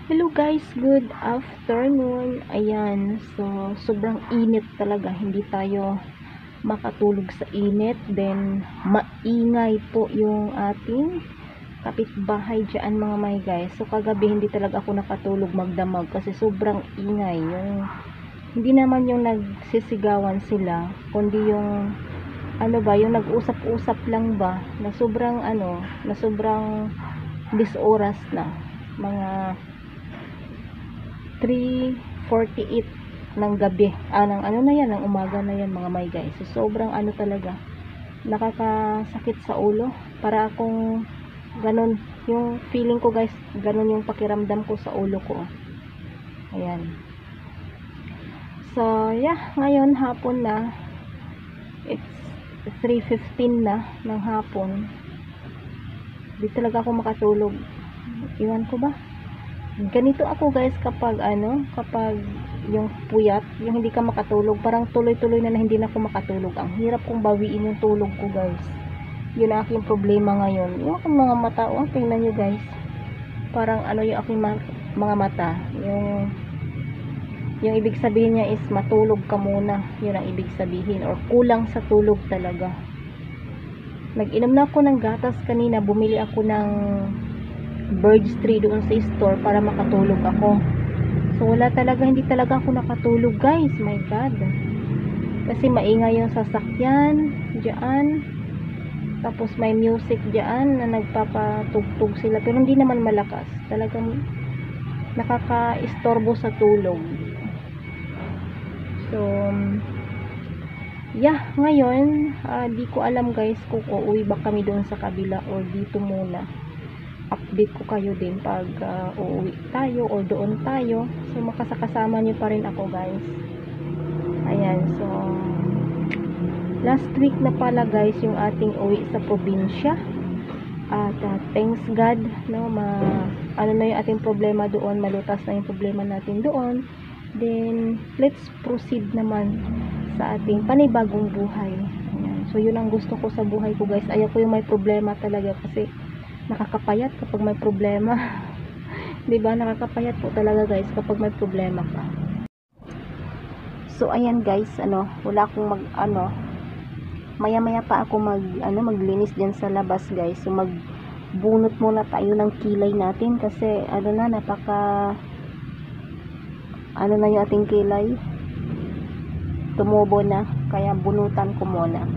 Hello guys, good afternoon. Ayan, so sobrang init talaga. Hindi tayo makatulog sa init. Then maingay po yung ating kapitbahay dyan mga may guys. So kagabi hindi talaga ako nakatulog magdamag kasi sobrang ingay. Hindi naman yung nagsisigawan sila, kundi yung yung nag-usap-usap lang ba na sobrang disoras na mga 3:48 ng gabi, ng umaga na yan mga may guys. So, sobrang talaga, nakakasakit sa ulo, para akong ganun, yung feeling ko guys, ganun yung pakiramdam ko sa ulo ko. Ayan. So, yeah, ngayon hapon na, it's 3:15 na ng hapon. Di talaga ako makatulog. Iwan ko ba? Ganito ako guys kapag yung puyat, yung hindi ka makatulog, parang tuloy-tuloy na hindi na ako makatulog. Ang hirap kong bawiin yung tulog ko guys. Yun ang aking problema ngayon. Yung aking mga mata, tingnan nyo guys. Parang yung aking mga mata, yung ibig sabihin niya is matulog ka muna. Yun ang ibig sabihin, or kulang sa tulog talaga. Nag-inom na ako ng gatas kanina, bumili ako ng Birds 3 doon sa store para makatulog ako. So hindi talaga ako nakatulog guys, my god, kasi maingay yung sasakyan diyan, tapos may music diyan na nagpapatugtog sila, pero hindi naman malakas, talagang nakaka-istorbo sa tulog. So yeah, ngayon di ko alam guys kung uuwi ba kami doon sa kabila or dito muna. Update ko kayo din pag uuwi tayo o doon tayo. So makasakasama nyo pa rin ako guys. Ayan, so last week na pala guys yung ating uwi sa probinsya. At thanks God, no, na yung ating problema doon, malutas na yung problema natin doon. Then let's proceed naman sa ating panibagong buhay. Ayan. So yun ang gusto ko sa buhay ko guys. Ayaw ko yung may problema talaga, kasi nakakapayat kapag may problema. 'Di ba? Nakakapayat po talaga guys kapag may problema ka. So ayan guys, wala akong maya-maya pa ako maglinis diyan sa labas guys. So magbunot muna tayo ng kilay natin kasi na yung ating kilay. Tumubo na, kaya bunutan ko muna.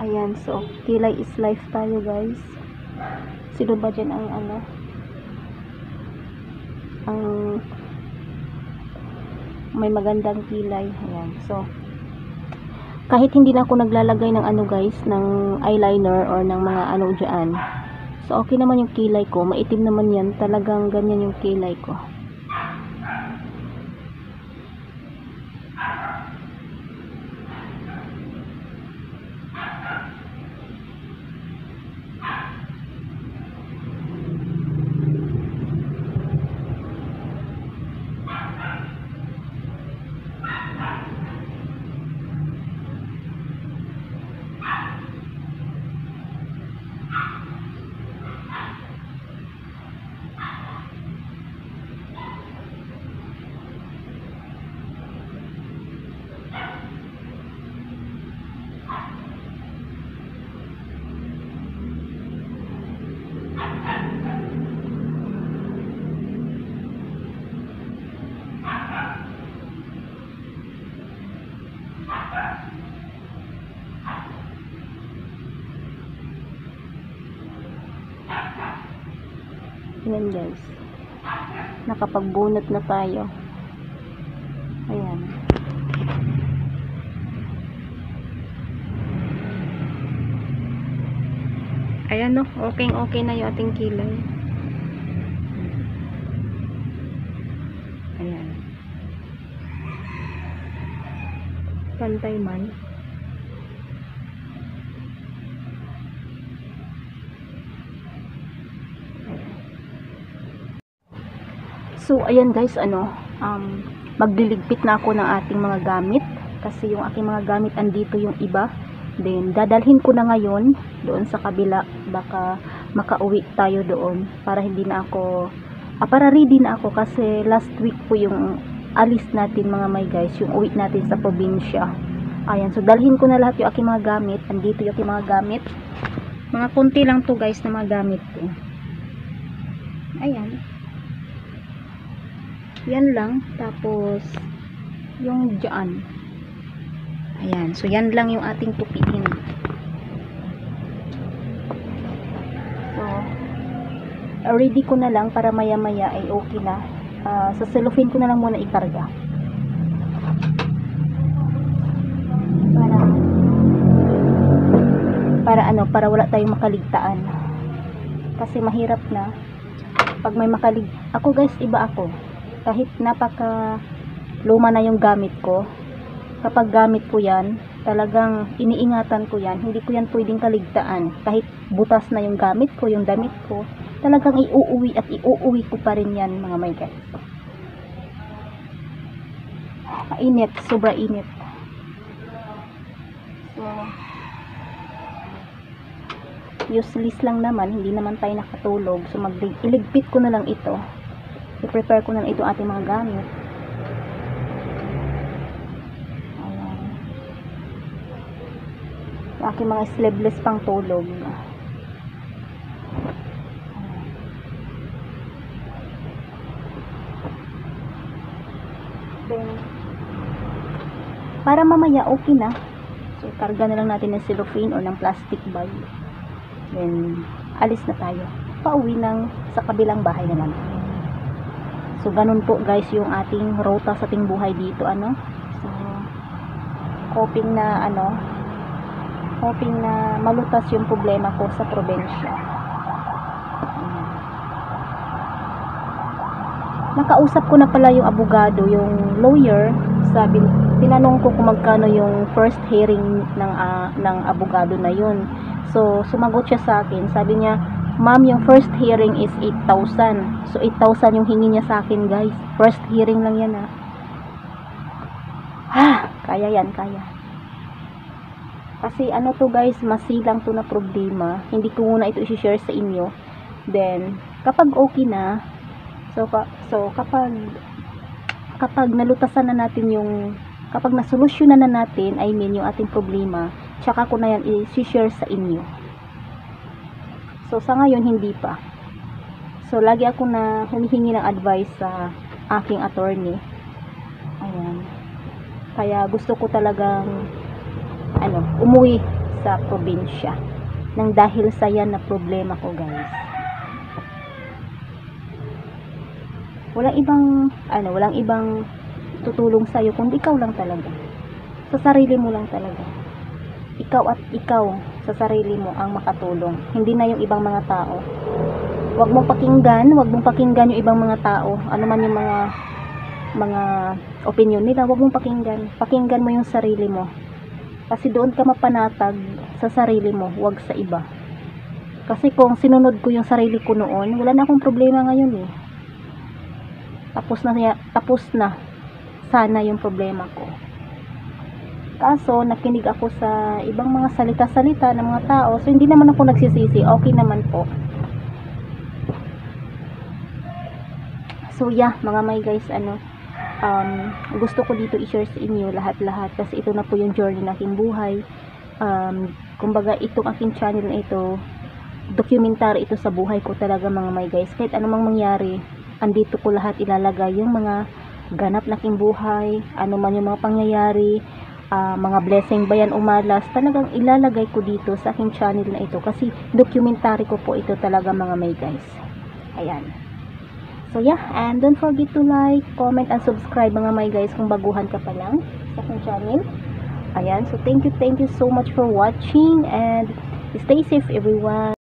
Ayan, so kilay is life tayo guys. Sino ba dyan ang may magandang kilay? Ayan, so kahit hindi na ako naglalagay ng guys, ng eyeliner or ng mga dyan, so okay naman yung kilay ko, maitim naman yan, talagang ganyan yung kilay ko. Ayan guys, nakapagbunot na tayo. Ayan. Ayan no, okay na yung ating kilay. Ayan. Pantay man. So, ayan guys, magliligpit na ako ng ating mga gamit. Kasi yung aking mga gamit, andito yung iba. Then, dadalhin ko na ngayon doon sa kabila. Baka makauwi tayo doon. Para hindi na ako, para ready na ako. Kasi last week po yung alis natin mga may guys. Yung uwi natin sa probinsya. Ayan, so dalhin ko na lahat yung aking mga gamit. Andito yung aking mga gamit. Mga konti lang to guys na mga gamit ko. Ayan. Yan lang. Tapos, yung dyan. Ayan. So, yan lang yung ating tupiin. So, ready ko na lang para maya-maya ay okay na. Sa cellophane ko na lang muna ikarga. Para wala tayong makaligtaan. Kasi mahirap na. Pag may ako guys, iba ako. Kahit napaka luma na yung gamit ko, kapag gamit ko yan, talagang iniingatan ko yan, hindi ko yan pwedeng kaligtaan. Kahit butas na yung gamit ko, yung damit ko, talagang iuuwi at iuuwi ko pa rin yan mga may guys. Mainit, sobra init. So, useless lang naman, hindi naman tayo nakatulog. So, iligpit ko na lang ito. I-prepare ko na lang ito ating mga gamit. Ayan. Yung aking mga sleeveless pang tulog. Then, para mamaya okay na. So, karga na lang natin ng cellophane o ng plastic bag. Then, alis na tayo. Pauwi sa kabilang bahay na naman. So, ganun po guys yung ating rota sa ating buhay dito, So, hoping na, malutas yung problema ko sa probinsya. Nakausap ko na pala yung abogado, yung lawyer. Tinanong ko kung magkano yung first hearing ng abogado na yun. So, sumagot siya sa akin. Sabi niya, ma'am, yung first hearing is 8,000. So, 8,000 yung hingi niya sa akin, guys. First hearing lang yan, kaya yan, kaya. Kasi, to, guys, masilang to na problema. Hindi ko muna ito i-share sa inyo. Then, kapag okay na, so kapag nalutasan na natin kapag nasolusyonan na natin, yung ating problema, tsaka ko na yan i-share sa inyo. So, sa ngayon, hindi pa. So, lagi ako na humihingi ng advice sa aking attorney. Ayan. Kaya, gusto ko talagang, umuwi sa probinsya. Nang dahil sa yan na problema ko, guys. Walang ibang tutulong sa'yo, kundi ikaw lang talaga. Sa sarili mo lang talaga. Ikaw at ikaw sa sarili mo ang makatulong, hindi na yung ibang mga tao. Huwag mong pakinggan yung ibang mga tao, ano man yung mga opinion nila, huwag mong pakinggan mo yung sarili mo. Kasi doon ka mapanatag sa sarili mo, huwag sa iba. Kasi kung sinunod ko yung sarili ko noon, wala na akong problema ngayon . Tapos na sana yung problema ko. Kaso, nakinig ako sa ibang mga salita-salita ng mga tao. So, hindi naman ako nagsisisi. Okay naman po. So, yeah, mga may guys, gusto ko dito i-share sa inyo lahat-lahat. Kasi ito na po yung journey ng aking buhay. Kumbaga, itong aking channel na ito, documentary ito sa buhay ko talaga mga may guys. Kahit anumang mangyari, andito ko lahat ilalagay. Yung mga ganap na aking buhay, ano man yung mga pangyayari, mga blessing ba yan o malas, talagang ilalagay ko dito sa aking channel na ito kasi documentary ko po ito talaga mga may guys. Ayan. So yeah, and don't forget to like, comment, and subscribe mga may guys kung baguhan ka pa lang sa aking channel. Ayan, so thank you so much for watching and stay safe everyone.